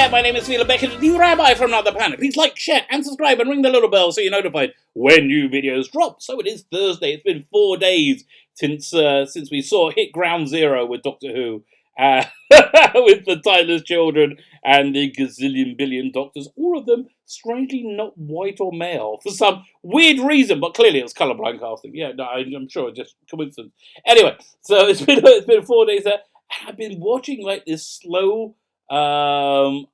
there, my name is Sylvester, the Rabbi from another planet. Please like, share, and subscribe, and ring the little bell so you're notified when new videos drop. So it is Thursday. It's been 4 days since we saw hit ground zero with Doctor Who, with the timeless children and the gazillion billion doctors, all of them strangely not white or male for some weird reason, but clearly it was colourblind casting. Yeah, no, I'm sure it's just coincidence. Anyway, so it's been 4 days there, and I've been watching like this slow unfurling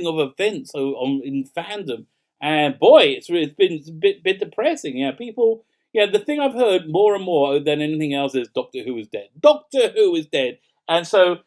of events in fandom, and boy, it's been a bit depressing. Yeah, people. Yeah, the thing I've heard more and more than anything else is Doctor Who is dead. Doctor Who is dead, and so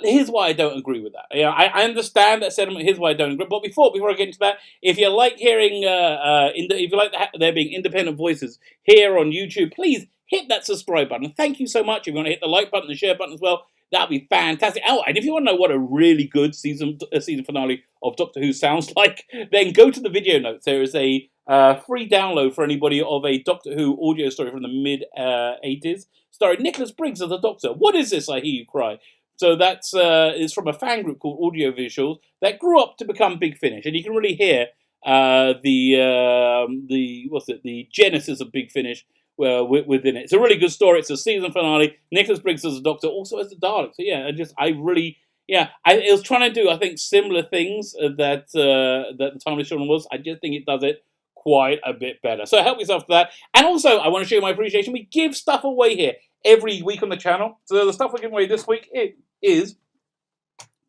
here's why I don't agree with that. Yeah, I understand that sentiment. Here's why I don't agree. But before I get into that, if you like hearing, if you like there being independent voices here on YouTube, please hit that subscribe button. Thank you so much. If you want to hit the like button, the share button as well, that'd be fantastic. Oh, and if you want to know what a really good season finale of Doctor Who sounds like, then go to the video notes. There is a free download for anybody of a Doctor Who audio story from the mid-80s, starring Nicholas Briggs as the Doctor. What is this, I hear you cry? So that's is from a fan group called Audio Visuals that grew up to become Big Finish, and you can really hear the genesis of Big Finish within it. It's a really good story. It's a season finale. Nicholas Briggs as the Doctor, also as the Dalek. So yeah, it was trying to do, I think, similar things that the Timeless Children was. I just think it does it quite a bit better. So help yourself to that. And also, I want to show you my appreciation. We give stuff away here every week on the channel. So the stuff we're giving away this week is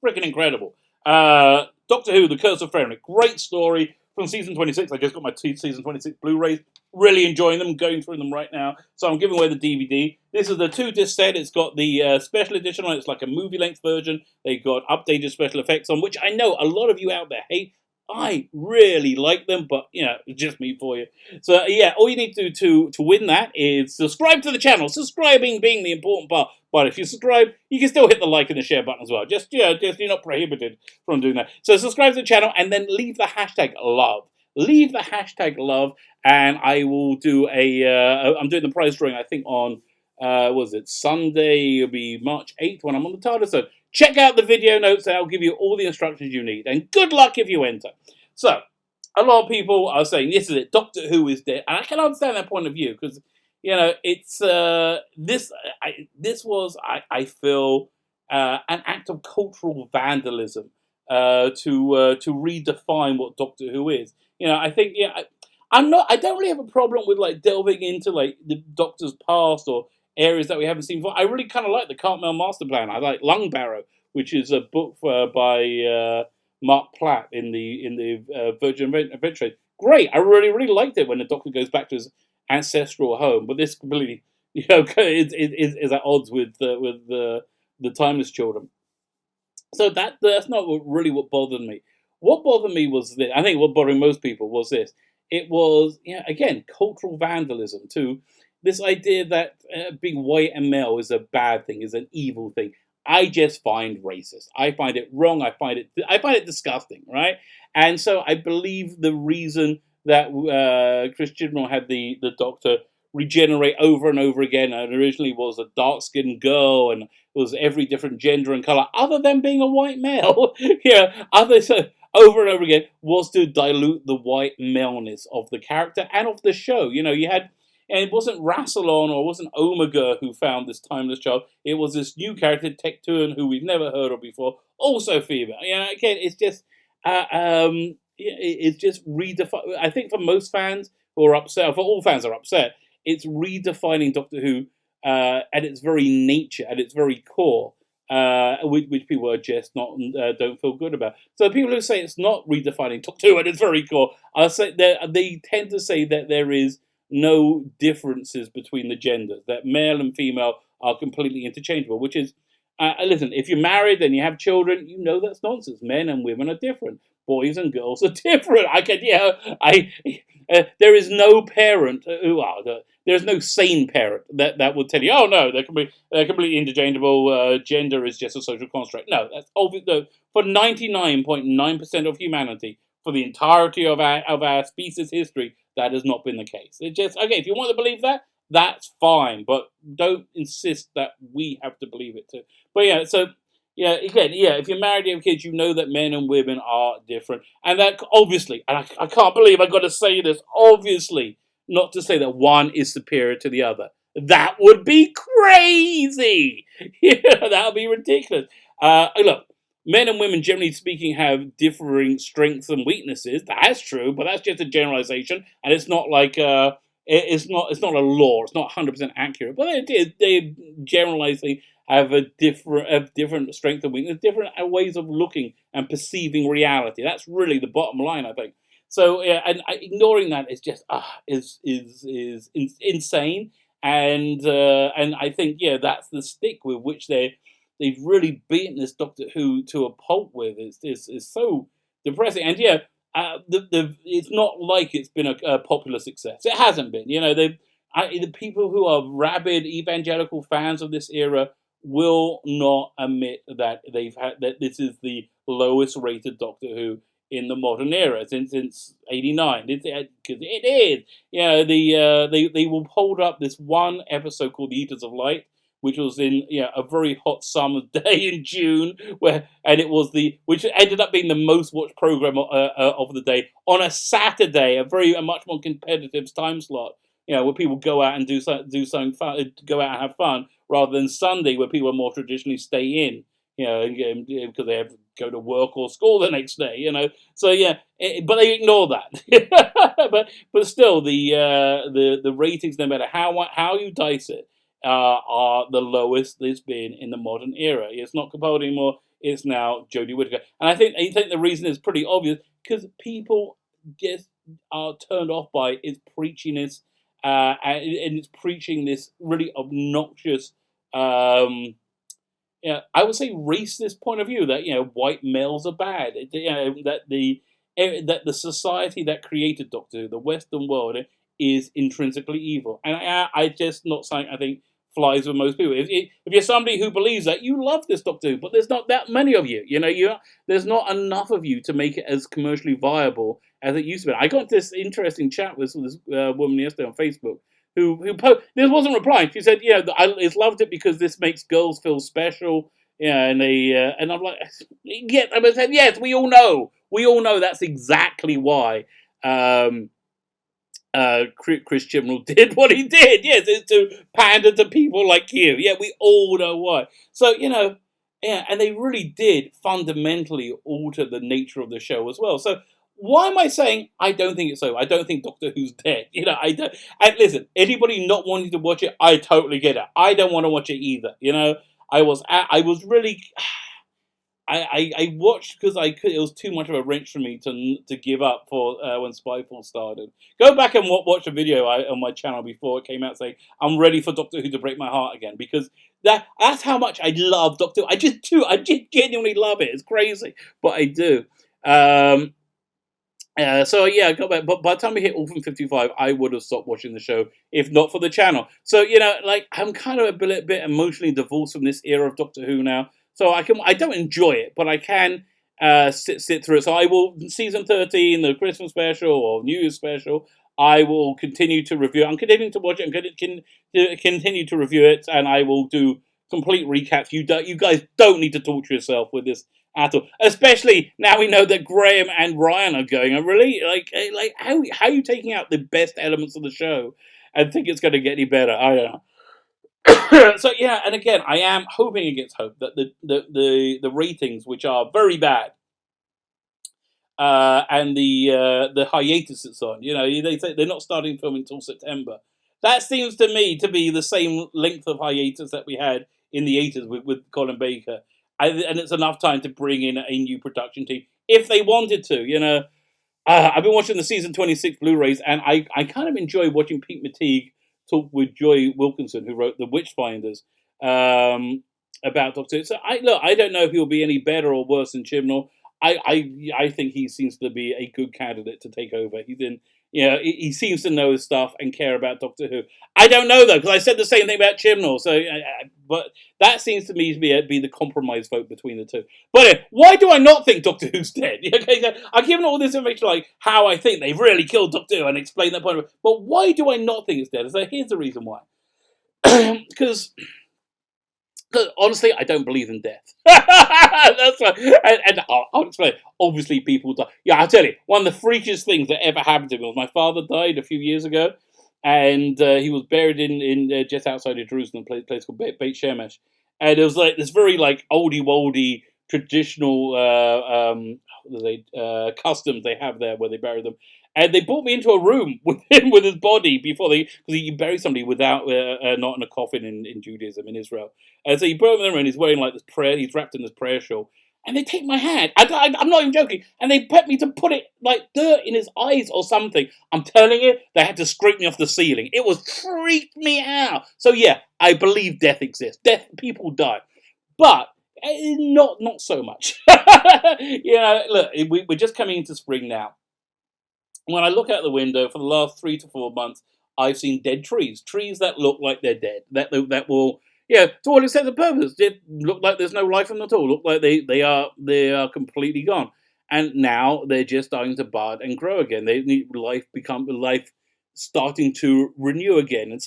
freaking incredible. Doctor Who, The Curse of Fenric. Great story from season 26. I just got my season 26 Blu-rays. Really enjoying them, going through them right now. So I'm giving away the DVD. This is the 2-disc set. It's got the special edition on it. It's like a movie-length version. They've got updated special effects on, which I know a lot of you out there hate. I really like them, but, you know, it's just me for you. So, yeah, all you need to do to win that is subscribe to the channel. Subscribing being the important part. But if you subscribe, you can still hit the like and the share button as well. Just you're not prohibited from doing that. So subscribe to the channel and then leave the hashtag love. Leave the hashtag love, and I will do I'm doing the prize drawing, I think, on, Sunday? It'll be March 8th when I'm on the TARDIS. So check out the video notes, and I'll give you all the instructions you need. And good luck if you enter. So, a lot of people are saying, this is it, Doctor Who is dead. And I can understand that point of view, because, you know, it's, this was, I feel, an act of cultural vandalism to redefine what Doctor Who is. You know, I think, yeah, I don't really have a problem with, like, delving into, like, the Doctor's past or areas that we haven't seen before. I really kind of like the Cartmel Master Plan. I like Lung Barrow, which is a book by Mark Platt in the Virgin Adventure. Great. I really liked it when the Doctor goes back to his ancestral home. But this completely, you know, is at odds with the Timeless Children. So that's not really what bothered me. What bothered me was this. I think what bothered most people was this. It was, you know, again, cultural vandalism too. This idea that being white and male is a bad thing, is an evil thing. I just find racist. I find it wrong. I find it disgusting, right? And so I believe the reason that Chris Chibnall had the Doctor regenerate over and over again, and originally was a dark-skinned girl, and was every different gender and color, other than being a white male, over and over again, was to dilute the white maleness of the character and of the show. You know, you had. And it wasn't Rassilon or it wasn't Omega who found this timeless child. It was this new character, Tectuan, who we've never heard of before, also female. You know, again, it's just redefined. I think for most fans who are upset, for all fans who are upset, it's redefining Doctor Who at its very nature, at its very core, which people are just not don't feel good about. So people who say it's not redefining Doctor Who at its very core, I'll say they tend to say that there is no differences between the genders, that male and female are completely interchangeable, which is, listen, if you're married and you have children, you know that's nonsense. Men and women are different. Boys and girls are different. There is no parent, there's no sane parent that will tell you, oh no, they're completely interchangeable, gender is just a social construct. No, that's obvious. No, for 99.9% of humanity, for the entirety of our species history, that has not been the case. It just, okay, if you want to believe that, that's fine, but don't insist that we have to believe it too. But yeah, so Yeah, again, yeah, if you're married and have kids, you know that men and women are different. And that obviously, and I can't believe I've got to say this, obviously, not to say that one is superior to the other. That would be crazy. Yeah, that would be ridiculous. Look, men and women, generally speaking, have differing strengths and weaknesses. That's true, but that's just a generalization, and it's not like it's not a law. It's not 100% accurate, but they generalizing have different strength and weakness, different ways of looking and perceiving reality. That's really the bottom line, I think. So yeah, and ignoring that is just insane. And I think yeah, that's the stick with which they've really beaten this Doctor Who to a pulp with. It's so depressing. And yeah, it's not like it's been a popular success. It hasn't been. You know, the people who are rabid evangelical fans of this era will not admit that that this is the lowest rated Doctor Who in the modern era since '89. Because it is. You know, they will hold up this one episode called The Eaters of Light, which was in a very hot summer day in June, and it was which ended up being the most watched program of the day on a Saturday, a much more competitive time slot. You know, where people go out and do something fun, go out and have fun, rather than Sunday, where people more traditionally stay in. You know, because they have to go to work or school the next day. You know, so yeah, but they ignore that. but still, the ratings, no matter how you dice it, are the lowest there's been in the modern era. It's not Capaldi anymore. It's now Jodie Whittaker, and I think the reason is pretty obvious because people just are turned off by its preachiness, and it's preaching this really obnoxious, I would say racist point of view that white males are bad. That the society that created Doctor Who, the Western world, is intrinsically evil, and I just not something I think flies with most people. If you're somebody who believes that, you love this Doctor Who, but there's not that many of you. There's not enough of you to make it as commercially viable as it used to be. I got this interesting chat with this woman yesterday on Facebook this wasn't replying. She said, "Yeah, I loved it because this makes girls feel special." Yeah, and I'm like, "Yeah," I said, "Yes, we all know that's exactly why." Chris Chibnall did what he did. Yes, it's to pander to people like you. Yeah, we all know why. So yeah, and they really did fundamentally alter the nature of the show as well. So why am I saying I don't think it's over? I don't think Doctor Who's dead. I don't. And listen, anybody not wanting to watch it, I totally get it. I don't want to watch it either. I was really. I watched because I could. It was too much of a wrench for me to give up for when Spyfall started. Go back and watch a video on my channel before it came out saying I'm ready for Doctor Who to break my heart again, because that's how much I love Doctor Who. I just genuinely love it. It's crazy, but I do. So yeah, I got back. But by the time we hit Orphan 55, I would have stopped watching the show if not for the channel. So I'm kind of a bit emotionally divorced from this era of Doctor Who now. So I don't enjoy it, but I can sit through it. So I will, season 13, the Christmas special or New Year's special, I will continue to review. I'm continuing to watch it. I'm going to continue to review it, and I will do complete recaps. You guys don't need to torture yourself with this at all. Especially now we know that Graham and Ryan are going. I really like how are you taking out the best elements of the show and think it's going to get any better? I don't know. So yeah, and again, I am hoping against hope that the ratings, which are very bad, and the hiatus it's on, they say they're not starting filming until September. That seems to me to be the same length of hiatus that we had in the 80s with Colin Baker, and it's enough time to bring in a new production team if they wanted to. I've been watching the season 26 Blu-rays, and I kind of enjoy watching Pete McTeague talk with Joy Wilkinson, who wrote The Witchfinders, about Doctor Who. So I don't know if he'll be any better or worse than Chibnall. I think he seems to be a good candidate to take over. He seems to know his stuff and care about Doctor Who. I don't know though, because I said the same thing about Chibnall. So, but that seems to me to be the compromise vote between the two. But why do I not think Doctor Who's dead? Okay, so I've given all this information like how I think they've really killed Doctor Who and explained that point. But why do I not think it's dead? So here's the reason why. Because Look, honestly, I don't believe in death. That's right. And I'll explain. Obviously, people die. Yeah, I'll tell you. One of the freakiest things that ever happened to me was my father died a few years ago, and he was buried in just outside of Jerusalem, a place called Beit Shemesh. And it was like this very like oldie woldy traditional customs they have there where they bury them. And they brought me into a room with him with his body before they because you bury somebody without not in a coffin in Judaism in Israel. And so he brought him in the room and he's wearing like this prayer. He's wrapped in this prayer shawl. And they take my hand. I'm not even joking. And they put me to put it like dirt in his eyes or something. I'm telling you, they had to scrape me off the ceiling. It was freaked me out. So yeah, I believe death exists. People die, but not so much. Look, we're just coming into spring now. When I look out the window for the last 3 to 4 months, I've seen dead trees that look like they're dead, that will, to all intents and purposes, they look like there's no life in them at all, look like they are completely gone, and now they're just starting to bud and grow again. They need life starting to renew again, and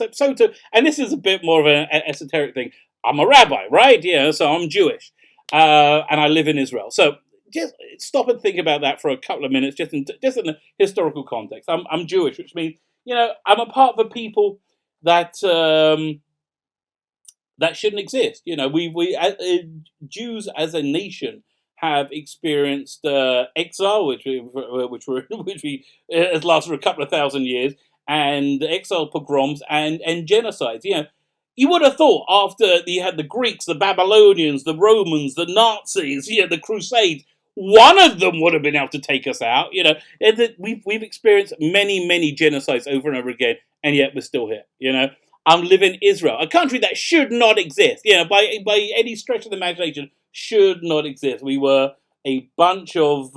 and this is a bit more of an esoteric thing. I'm a rabbi, right? Yeah, so I'm Jewish, and I live in Israel, so just stop and think about that for a couple of minutes, just in the historical context. I'm Jewish, which means I'm a part of a people that that shouldn't exist. Jews as a nation have experienced exile, which has lasted for a couple of thousand years, and exile, pogroms, and genocides. You would have thought after you had the Greeks, the Babylonians, the Romans, the Nazis, the Crusades, one of them would have been able to take us out. And that we've experienced many genocides over and over again, and yet we're still here. I'm living in Israel, a country that should not exist. By any stretch of the imagination, should not exist. We were a bunch of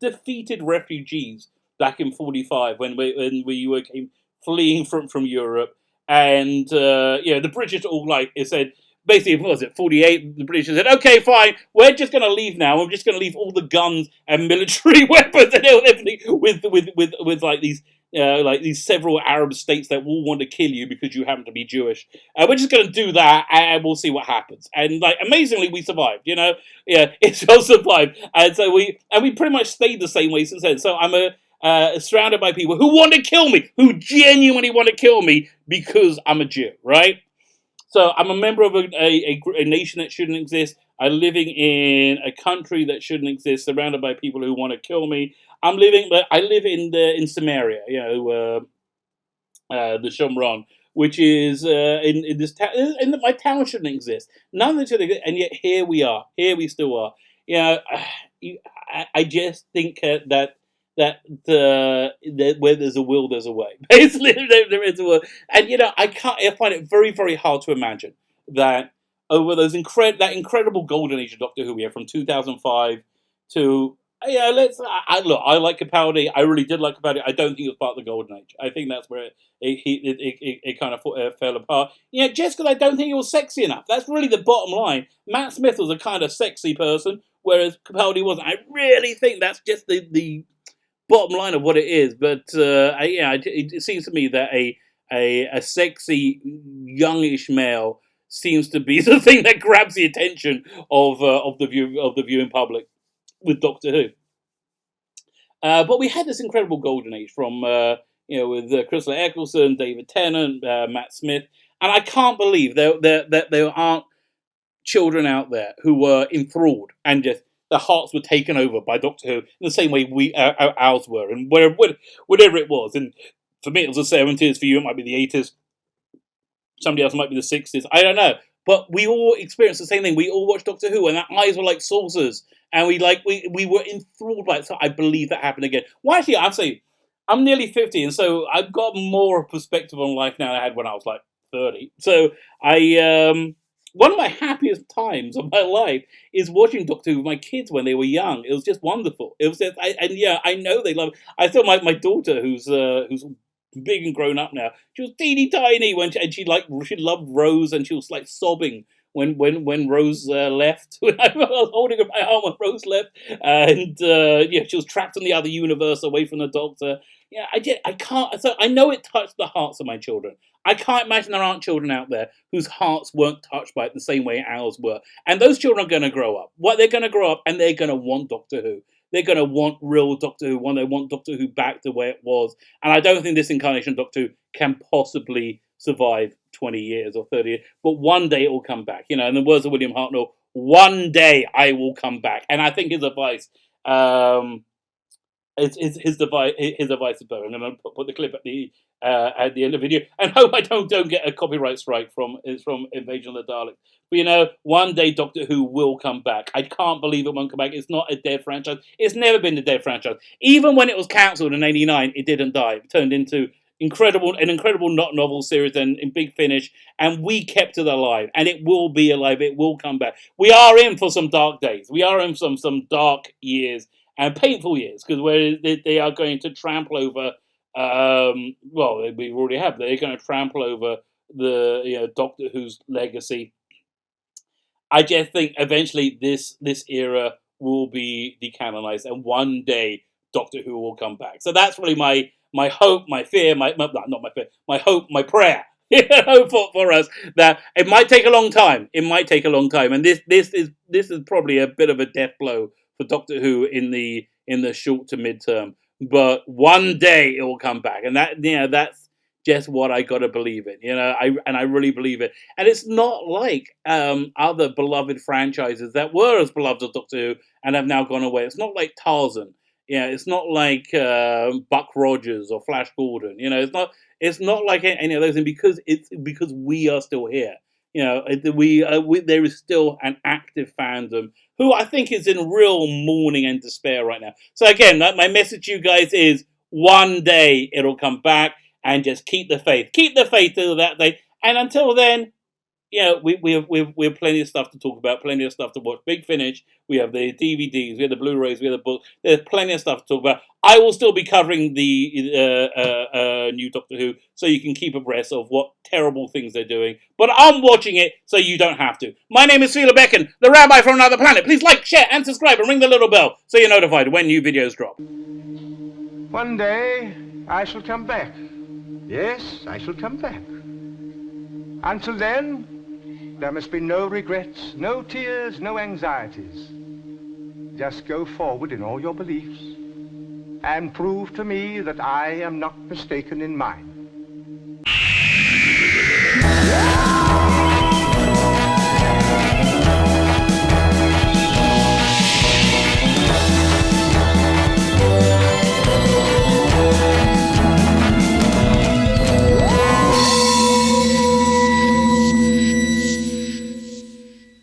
defeated refugees back in '45 when we came fleeing from Europe, and the British all said. Basically, what was it, 48? The British said, okay, fine, we're just going to leave now. We're just going to leave all the guns and military weapons and everything with these several Arab states that will want to kill you because you happen to be Jewish. We're just going to do that, and we'll see what happens. And amazingly, we survived. Israel survived, and so we pretty much stayed the same way since then. So I'm surrounded by people who want to kill me, who genuinely want to kill me because I'm a Jew, right? So I'm a member of a nation that shouldn't exist. I'm living in a country that shouldn't exist, surrounded by people who want to kill me. I live in Samaria, the Shomron, which is in this town. My town shouldn't exist. None of this should exist, and yet here we are. Here we still are. I just think that where there's a will, there's a way. Basically, there is a will, and I find it very, very hard to imagine that over that incredible golden age of Doctor Who we have from 2005 to I like Capaldi. I really did like Capaldi. I don't think it was part of the golden age. I think that's where it kind of fell apart. Just because I don't think it was sexy enough. That's really the bottom line. Matt Smith was a kind of sexy person, whereas Capaldi wasn't. I really think that's just the bottom line of what it is. But it seems to me that a sexy youngish male seems to be the thing that grabs the attention of the viewing public with Doctor Who. But we had this incredible golden age from with Christopher Eccleston, David Tennant, Matt Smith, and I can't believe that there aren't children out there who were enthralled and just their hearts were taken over by Doctor Who in the same way ours were, and whatever it was. And for me, it was the 70s. For you, it might be the 80s. Somebody else might be the 60s. I don't know. But we all experienced the same thing. We all watched Doctor Who, and our eyes were like saucers, and we were enthralled by it. So I believe that happened again. Well, actually, I'd say I'm nearly 50, and so I've got more perspective on life now than I had when I was like 30. So one of my happiest times of my life is watching Doctor Who with my kids when they were young. It was just wonderful. It was just, I know they love it. I saw my daughter, who's big and grown up now. She was teeny tiny when she loved Rose, and she was like sobbing when Rose left. When I was holding my arm when Rose left, and she was trapped in the other universe, away from the Doctor. Yeah, I can't. So I know it touched the hearts of my children. I can't imagine there aren't children out there whose hearts weren't touched by it the same way ours were. And those children are going to grow up. They're going to grow up, and they're going to want Doctor Who. They're going to want real Doctor Who. They want Doctor Who back the way it was. And I don't think this incarnation of Doctor Who can possibly survive 20 years or 30 years. But one day it will come back. In the words of William Hartnell, one day I will come back. And I think his advice... his advice is better. I'm going to put the clip at the end of the video, and hope I don't get a copyright strike from Invasion of the Daleks. But one day Doctor Who will come back. I can't believe it won't come back. It's not a dead franchise. It's never been a dead franchise. Even when it was cancelled in '89, it didn't die. It turned into an incredible not novel series and in Big Finish, and we kept it alive, and it will be alive. It will come back. We are in for some dark days. We are in some dark years. And painful years, because they are going to trample over. We already have. They're going to trample over the Doctor Who's legacy. I just think eventually this era will be decanonized, and one day Doctor Who will come back. So that's really my hope, my fear, not my fear, my hope, my prayer. For us, that it might take a long time. It might take a long time, and this is probably a bit of a death blow for Doctor Who in the short to mid-term, but one day it will come back, and that's just what I gotta believe in. I really believe it, and it's not like other beloved franchises that were as beloved as Doctor Who and have now gone away. It's not like Tarzan. It's not like Buck Rogers or Flash Gordon. It's not like any of those, and because we are still here. There is still an active fandom who I think is in real mourning and despair right now. So again, my message to you guys is one day it'll come back, and just keep the faith. Keep the faith till that day. And until then, we have plenty of stuff to talk about, plenty of stuff to watch. Big Finish, we have the DVDs, we have the Blu-rays, we have the books. There's plenty of stuff to talk about. I will still be covering the new Doctor Who, so you can keep abreast of what terrible things they're doing. But I'm watching it, so you don't have to. My name is Sylvester Becken, the Rabbi from another planet. Please like, share, and subscribe, and ring the little bell, so you're notified when new videos drop. One day, I shall come back. Yes, I shall come back. Until then, there must be no regrets, no tears, no anxieties. Just go forward in all your beliefs and prove to me that I am not mistaken in mine.